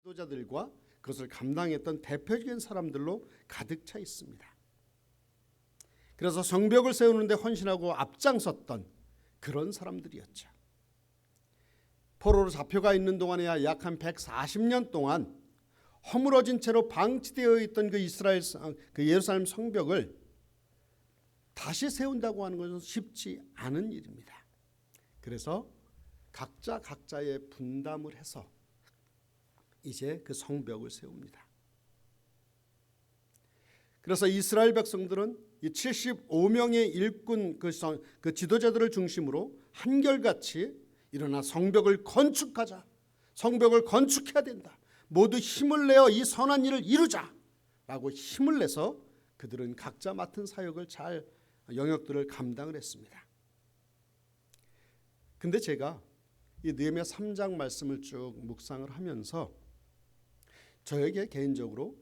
지도자들과 그것을 감당했던 대표적인 사람들로 가득 차 있습니다. 그래서 성벽을 세우는데 헌신하고 앞장섰던 그런 사람들이었죠. 포로로 잡혀가 있는 동안에야 약 한 140년 동안 허물어진 채로 방치되어 있던 그 예루살렘 성벽을 다시 세운다고 하는 것은 쉽지 않은 일입니다. 그래서 각자 각자의 분담을 해서 이제 그 성벽을 세웁니다. 그래서 이스라엘 백성들은 이 75명의 일꾼 그 지도자들을 중심으로 한결같이 일어나 성벽을 건축하자. 성벽을 건축해야 된다. 모두 힘을 내어 이 선한 일을 이루자라고 힘을 내서 그들은 각자 맡은 사역을 잘 영역들을 감당을 했습니다. 근데 제가 이 느헤미야 3장 말씀을 쭉 묵상을 하면서 저에게 개인적으로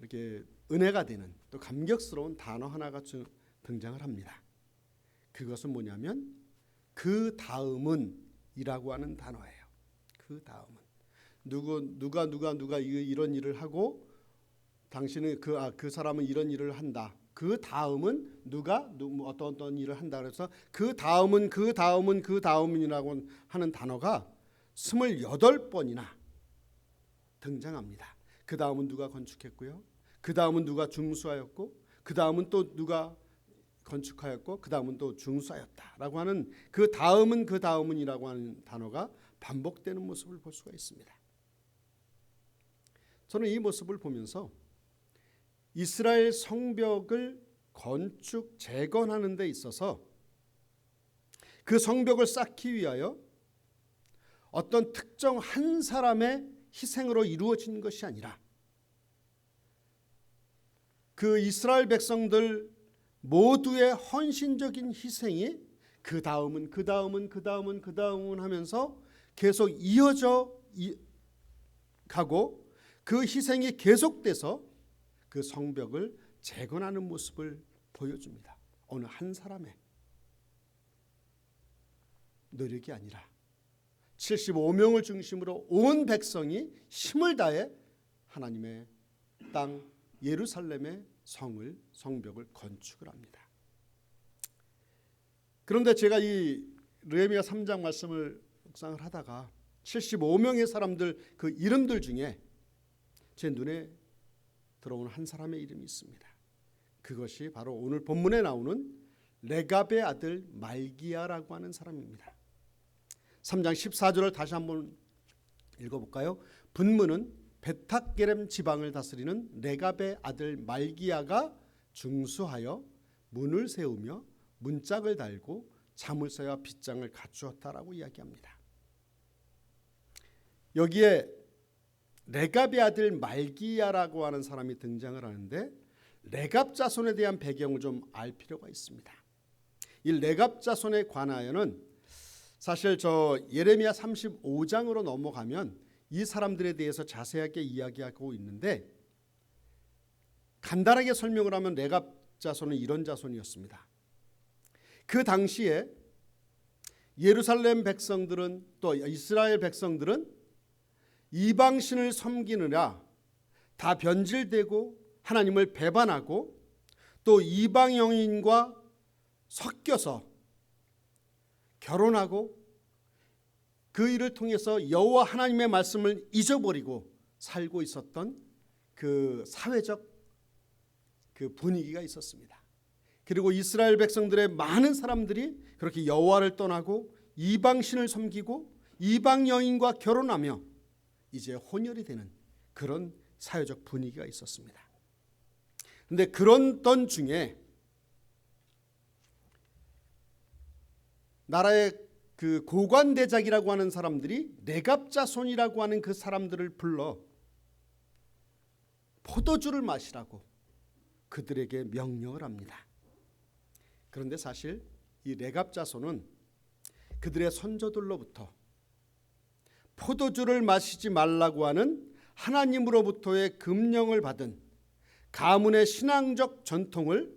이렇게 은혜가 되는 또 감격스러운 단어 하나가 등장을 합니다. 그것은 뭐냐면 그 다음은 이라고 하는 단어예요. 그 다음은 누가 이런 일을 하고 당신은 그 사람은 이런 일을 한다. 그 다음은 누가 어떤 일을 한다. 그래서 그 다음은이라고 하는 단어가 28번이나 등장합니다. 그 다음은 누가 건축했고요. 그 다음은 누가 중수하였고, 그 다음은 또 누가 건축하였고, 그 다음은 또 중수하였다라고 하는 그 다음은이라고 하는 단어가 반복되는 모습을 볼 수가 있습니다. 저는 이 모습을 보면서 이스라엘 성벽을 건축 재건하는 데 있어서 그 성벽을 쌓기 위하여 어떤 특정 한 사람의 희생으로 이루어진 것이 아니라 그 이스라엘 백성들 모두의 헌신적인 희생이 그 다음은 하면서 계속 이어져 가고 그 희생이 계속돼서 그 성벽을 재건하는 모습을 보여줍니다. 어느 한 사람의 노력이 아니라 75명을 중심으로 온 백성이 힘을 다해 하나님의 땅 예루살렘의 성벽을 건축을 합니다. 그런데 제가 이 느헤미야 3장 말씀을 묵상을 하다가 75명의 사람들 그 이름들 중에 제 눈에 들어오는 한 사람의 이름이 있습니다. 그것이 바로 오늘 본문에 나오는 레갑의 아들 말기야라고 하는 사람입니다. 3장 14절을 다시 한번 읽어볼까요? 분문은 베탁게렘 지방을 다스리는 레갑의 아들 말기야가 중수하여 문을 세우며 문짝을 달고 자물쇠와 빗장을 갖추었다라고 이야기합니다. 여기에 레갑의 아들 말기야라고 하는 사람이 등장을 하는데 레갑 자손에 대한 배경을 좀 알 필요가 있습니다. 이 레갑 자손에 관하여는 사실 저 예레미야 35장으로 넘어가면 이 사람들에 대해서 자세하게 이야기하고 있는데 간단하게 설명을 하면 레갑 자손은 이런 자손이었습니다. 그 당시에 예루살렘 백성들은 또 이스라엘 백성들은 이방신을 섬기느라 다 변질되고 하나님을 배반하고 또 이방 여인과 섞여서 결혼하고 그 일을 통해서 여호와 하나님의 말씀을 잊어버리고 살고 있었던 그 사회적 그 분위기가 있었습니다. 그리고 이스라엘 백성들의 많은 사람들이 그렇게 여호와를 떠나고 이방신을 섬기고 이방 여인과 결혼하며 이제 혼혈이 되는 그런 사회적 분위기가 있었습니다. 그런데 그런 던 중에 나라의 그 고관대작이라고 하는 사람들이 레갑 자손이라고 하는 그 사람들을 불러 포도주를 마시라고 그들에게 명령을 합니다. 그런데 사실 이 레갑 자손은 그들의 선조들로부터 포도주를 마시지 말라고 하는 하나님으로부터의 금령을 받은 가문의 신앙적 전통을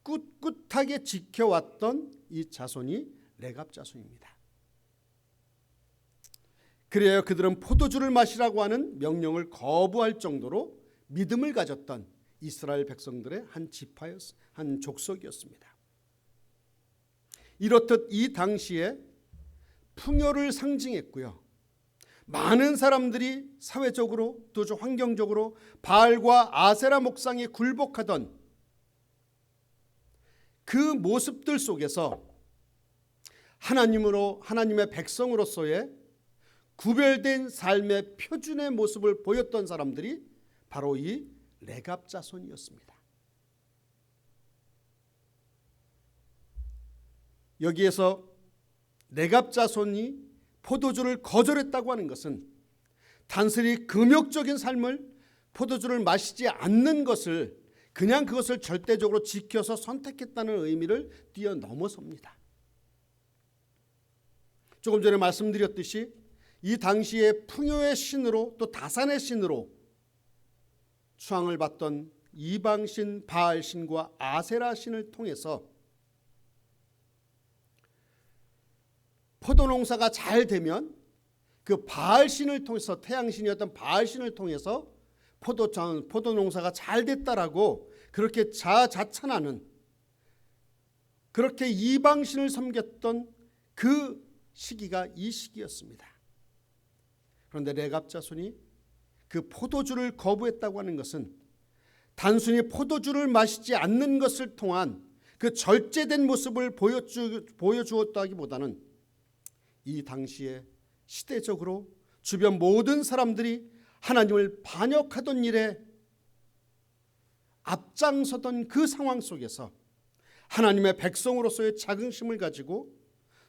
꿋꿋하게 지켜왔던 이 자손이 레갑 자손입니다. 그래야 그들은 포도주를 마시라고 하는 명령을 거부할 정도로 믿음을 가졌던 이스라엘 백성들의 한 족속이었습니다. 이렇듯 이 당시에 풍요를 상징했고요. 많은 사람들이 사회적으로 또 환경적으로 바알과 아세라 목상에 굴복하던 그 모습들 속에서 하나님의 백성으로서의 구별된 삶의 표준의 모습을 보였던 사람들이 바로 이 레갑 자손이었습니다. 여기에서 레갑 자손이 포도주를 거절했다고 하는 것은 단순히 금욕적인 삶을 포도주를 마시지 않는 것을 그냥 그것을 절대적으로 지켜서 선택했다는 의미를 뛰어넘어섭니다. 조금 전에 말씀드렸듯이 이 당시에 풍요의 신으로 또 다산의 신으로 추앙을 받던 이방신 바알신과 아세라 신을 통해서 포도농사가 잘 되면 그 바알신을 통해서 태양신이었던 바알신을 통해서 포도농사가 잘 됐다라고 그렇게 자찬하는 그렇게 이방신을 섬겼던 그 시기가 이 시기였습니다. 그런데 레갑 자손이 그 포도주를 거부했다고 하는 것은 단순히 포도주를 마시지 않는 것을 통한 그 절제된 모습을 보여주었다기보다는 이 당시에 시대적으로 주변 모든 사람들이 하나님을 반역하던 일에 앞장서던 그 상황 속에서 하나님의 백성으로서의 자긍심을 가지고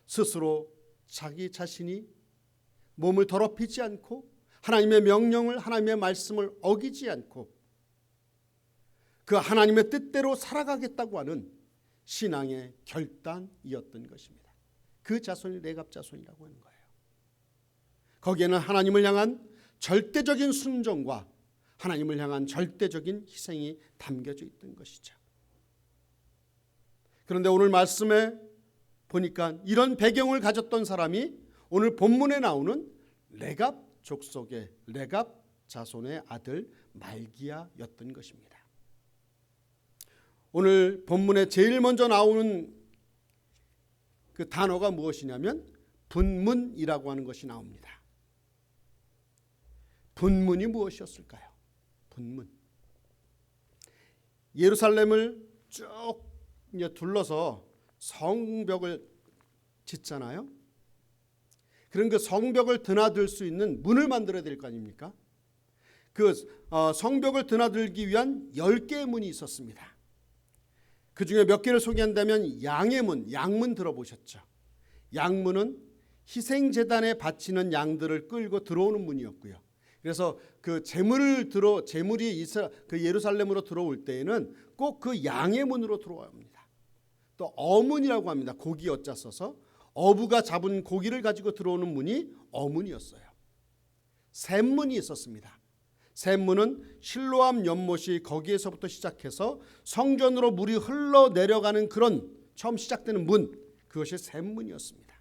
스스로 자기 자신이 몸을 더럽히지 않고 하나님의 명령을 하나님의 말씀을 어기지 않고 그 하나님의 뜻대로 살아가겠다고 하는 신앙의 결단이었던 것입니다. 그 자손이 레갑 자손이라고 하는 거예요. 거기에는 하나님을 향한 절대적인 순종과 하나님을 향한 절대적인 희생이 담겨져 있던 것이죠. 그런데 오늘 말씀에 보니까 이런 배경을 가졌던 사람이 오늘 본문에 나오는 레갑 족속의 레갑 자손의 아들 말기야였던 것입니다. 오늘 본문에 제일 먼저 나오는 그 단어가 무엇이냐면 분문이라고 하는 것이 나옵니다. 분문이 무엇이었을까요? 분문. 예루살렘을 쭉 둘러서 성벽을 짓잖아요. 그런 그 성벽을 드나들 수 있는 문을 만들어야 될 거 아닙니까? 그 성벽을 드나들기 위한 10개의 문이 있었습니다. 그 중에 몇 개를 소개한다면 양의 문, 양문 들어보셨죠? 양문은 희생제단에 바치는 양들을 끌고 들어오는 문이었고요. 그래서 그 재물이 그 예루살렘으로 들어올 때에는 꼭 그 양의 문으로 들어옵니다. 또 어문이라고 합니다. 고기 어자 써서 어부가 잡은 고기를 가지고 들어오는 문이 어문이었어요. 샘문이 있었습니다. 샘문은 실로암 연못이 거기에서부터 시작해서 성전으로 물이 흘러내려가는 그런 처음 시작되는 문, 그것이 샘문이었습니다.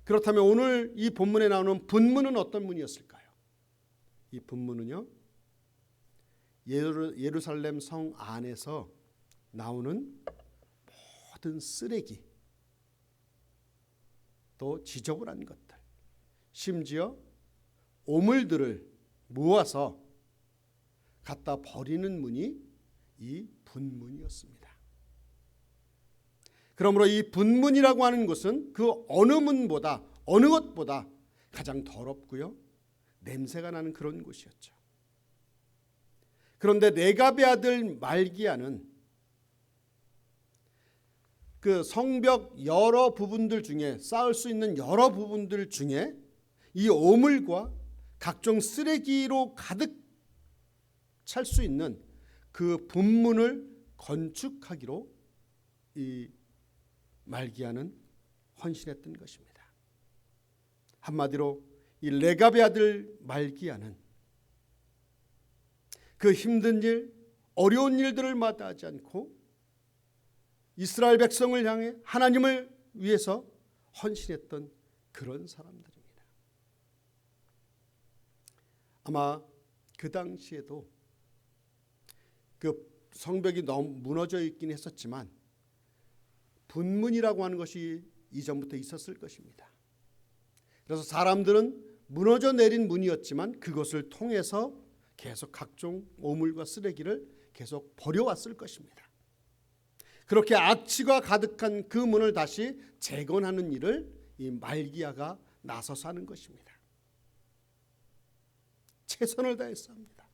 그렇다면 오늘 이 본문에 나오는 분문은 어떤 문이었을까요? 이 분문은요, 예루살렘 성 안에서 나오는 모든 쓰레기, 또 지저분한 것들, 심지어 오물들을 모아서 갖다 버리는 문이 이 분문이었습니다. 그러므로 이 분문이라고 하는 것은 그 어느 문보다 어느 것보다 가장 더럽고요, 냄새가 나는 그런 곳이었죠. 그런데 레갑의 아들 말기야는 그 성벽 여러 부분들 중에, 쌓을 수 있는 여러 부분들 중에 이 오물과 각종 쓰레기로 가득 찰 수 있는 그 분문을 건축하기로 이 말기야는 헌신했던 것입니다. 한마디로 이 레갑의 아들 말기야는 그 힘든 일, 어려운 일들을 마다하지 않고 이스라엘 백성을 향해 하나님을 위해서 헌신했던 그런 사람들입니다. 아마 그 당시에도 그 성벽이 너무 무너져 있긴 했었지만 분문이라고 하는 것이 이전부터 있었을 것입니다. 그래서 사람들은 무너져 내린 문이었지만 그것을 통해서 계속 각종 오물과 쓰레기를 계속 버려왔을 것입니다. 그렇게 악취가 가득한 그 문을 다시 재건하는 일을 이 말기야가 나서서 하는 것입니다. 최선을 다해서 합니다.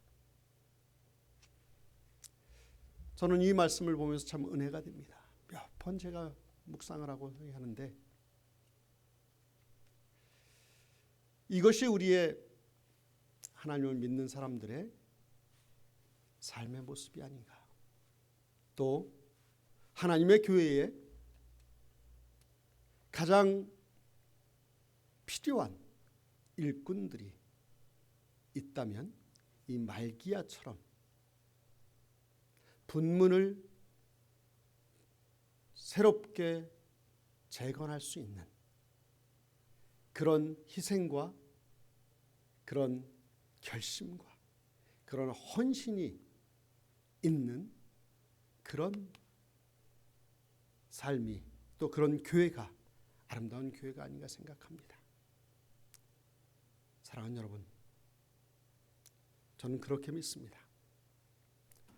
저는 이 말씀을 보면서 참 은혜가 됩니다. 몇 번 제가 묵상을 하고 하는데 이것이 우리의 하나님을 믿는 사람들의 삶의 모습이 아닌가. 또 하나님의 교회에 가장 필요한 일꾼들이 있다면 이 말기야처럼 분문을 새롭게 재건할 수 있는 그런 희생과 그런 결심과 그런 헌신이 있는 그런 삶이 또 그런 교회가 아름다운 교회가 아닌가 생각합니다. 사랑하는 여러분, 저는 그렇게 믿습니다.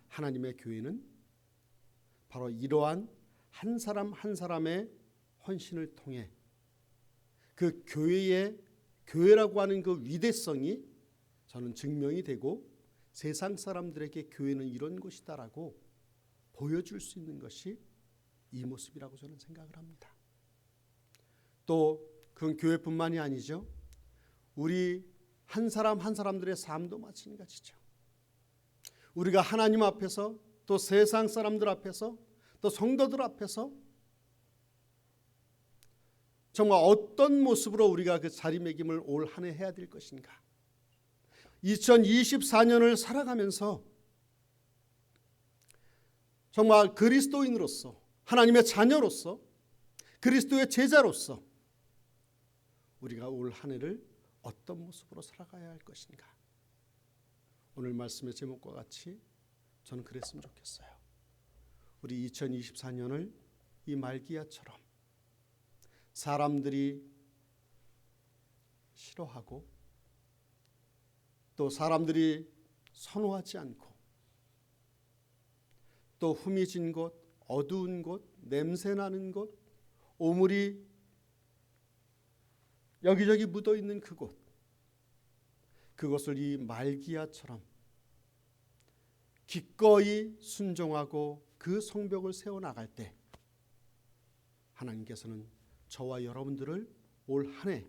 하나님의 교회는 바로 이러한 한 사람 한 사람의 헌신을 통해 그 교회라고 하는 그 위대성이 저는 증명이 되고 세상 사람들에게 교회는 이런 곳이다라고 보여줄 수 있는 것이 이 모습이라고 저는 생각을 합니다. 또 그건 교회뿐만이 아니죠. 우리 한 사람 한 사람들의 삶도 마찬가지죠. 우리가 하나님 앞에서 또 세상 사람들 앞에서 또 성도들 앞에서 정말 어떤 모습으로 우리가 그 자리매김을 올 한 해 해야 될 것인가. 2024년을 살아가면서 정말 그리스도인으로서 하나님의 자녀로서 그리스도의 제자로서 우리가 올 한 해를 어떤 모습으로 살아가야 할 것인가. 오늘 말씀의 제목과 같이 저는 그랬으면 좋겠어요. 우리 2024년을 이 말기야처럼 사람들이 싫어하고 또 사람들이 선호하지 않고 또 후미진 곳, 어두운 곳, 냄새나는 곳, 오물이 여기저기 묻어있는 그곳, 그것을 이 말기야처럼 기꺼이 순종하고 그 성벽을 세워나갈 때 하나님께서는 저와 여러분들을 올 한 해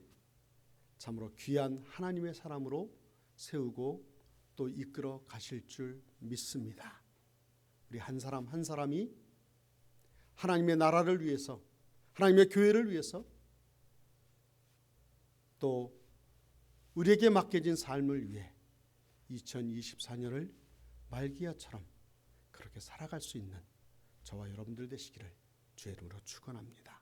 참으로 귀한 하나님의 사람으로 세우고 또 이끌어 가실 줄 믿습니다. 우리 한 사람 한 사람이 하나님의 나라를 위해서 하나님의 교회를 위해서 또 우리에게 맡겨진 삶을 위해 2024년을 말기야처럼 그렇게 살아갈 수 있는 저와 여러분들 되시기를 주의 이름으로 축원합니다.